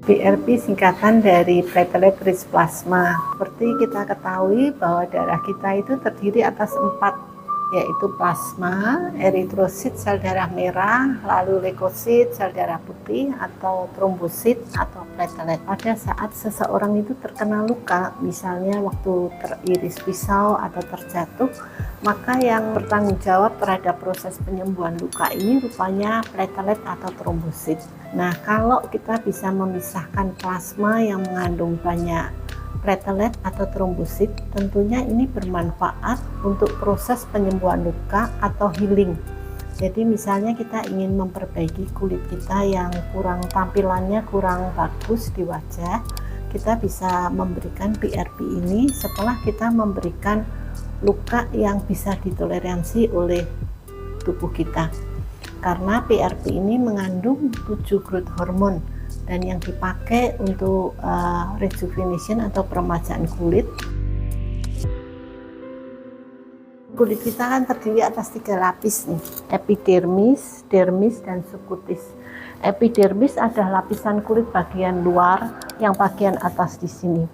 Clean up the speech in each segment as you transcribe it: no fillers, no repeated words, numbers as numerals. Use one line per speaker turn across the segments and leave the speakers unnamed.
PRP singkatan dari platelet rich plasma. Seperti kita ketahui bahwa darah kita itu terdiri atas 4, yaitu plasma, eritrosit, sel darah merah, lalu leukosit, sel darah putih, atau trombosit atau platelet. Pada saat seseorang itu terkena luka, misalnya waktu teriris pisau atau terjatuh, maka yang bertanggung jawab terhadap proses penyembuhan luka ini rupanya platelet atau trombosit. Nah, kalau kita bisa memisahkan plasma yang mengandung banyak platelet atau trombosit, tentunya ini bermanfaat untuk proses penyembuhan luka atau healing. Jadi misalnya kita ingin memperbaiki kulit kita yang tampilannya kurang bagus di wajah, kita bisa memberikan PRP ini setelah kita memberikan luka yang bisa ditoleransi oleh tubuh kita. Karena PRP ini mengandung 7 growth hormone, dan yang dipakai untuk rejuvenation atau peremajaan kulit. Kulit kita kan terdiri atas 3 lapis nih, epidermis, dermis, dan subkutis. Epidermis adalah lapisan kulit bagian luar yang bagian atas di sini.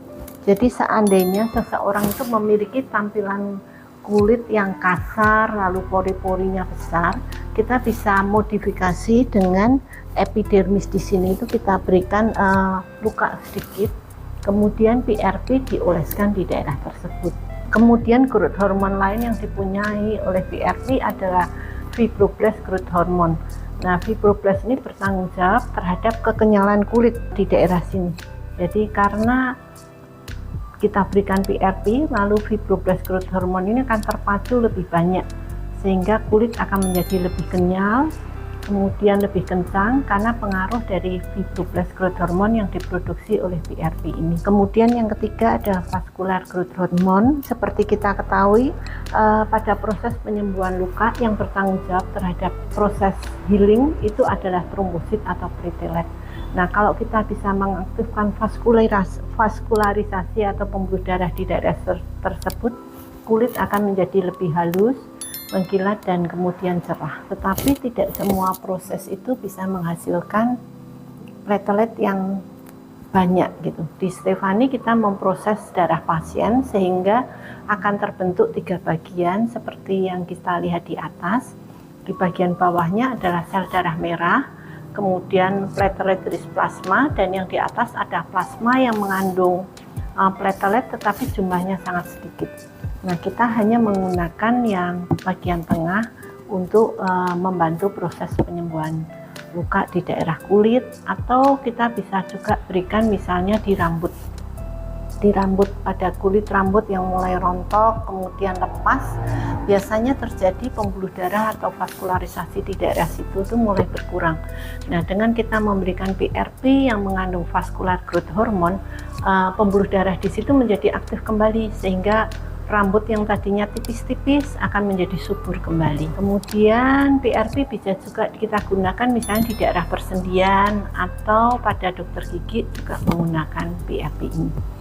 Jadi seandainya seseorang itu memiliki tampilan kulit yang kasar, lalu pori-porinya besar, kita bisa modifikasi dengan epidermis di sini itu kita berikan luka sedikit, kemudian PRP dioleskan di daerah tersebut. Kemudian growth hormone lain yang dipunyai oleh PRP adalah fibroblast growth hormone. Nah, fibroblast ini bertanggung jawab terhadap kekenyalan kulit di daerah sini. Jadi karena kita berikan PRP, lalu fibroblast growth hormone ini akan terpacu lebih banyak, sehingga kulit akan menjadi lebih kenyal, kemudian lebih kencang karena pengaruh dari fibroblast growth hormone yang diproduksi oleh PRP ini. Kemudian yang ketiga adalah vascular growth hormone. Seperti kita ketahui, pada proses penyembuhan luka yang bertanggung jawab terhadap proses healing itu adalah trombosit atau platelet. Nah, kalau kita bisa mengaktifkan vaskularisasi atau pembuluh darah di daerah tersebut, kulit akan menjadi lebih halus, mengkilat, dan kemudian cerah. Tetapi tidak semua proses itu bisa menghasilkan platelet yang banyak gitu. Di Stefani kita memproses darah pasien sehingga akan terbentuk 3 bagian seperti yang kita lihat di atas. Di bagian bawahnya adalah sel darah merah, kemudian platelet rich plasma, dan yang di atas ada plasma yang mengandung platelet tetapi jumlahnya sangat sedikit. Nah, kita hanya menggunakan yang bagian tengah untuk membantu proses penyembuhan luka di daerah kulit, atau kita bisa juga berikan misalnya di rambut. Di rambut, pada kulit rambut yang mulai rontok kemudian lepas, biasanya terjadi pembuluh darah atau vaskularisasi di daerah situ itu mulai berkurang. Nah, dengan kita memberikan PRP yang mengandung vascular growth hormone, pembuluh darah di situ menjadi aktif kembali sehingga rambut yang tadinya tipis-tipis akan menjadi subur kembali. Kemudian PRP bisa juga kita gunakan misalnya di daerah persendian atau pada dokter gigi juga menggunakan PRP ini.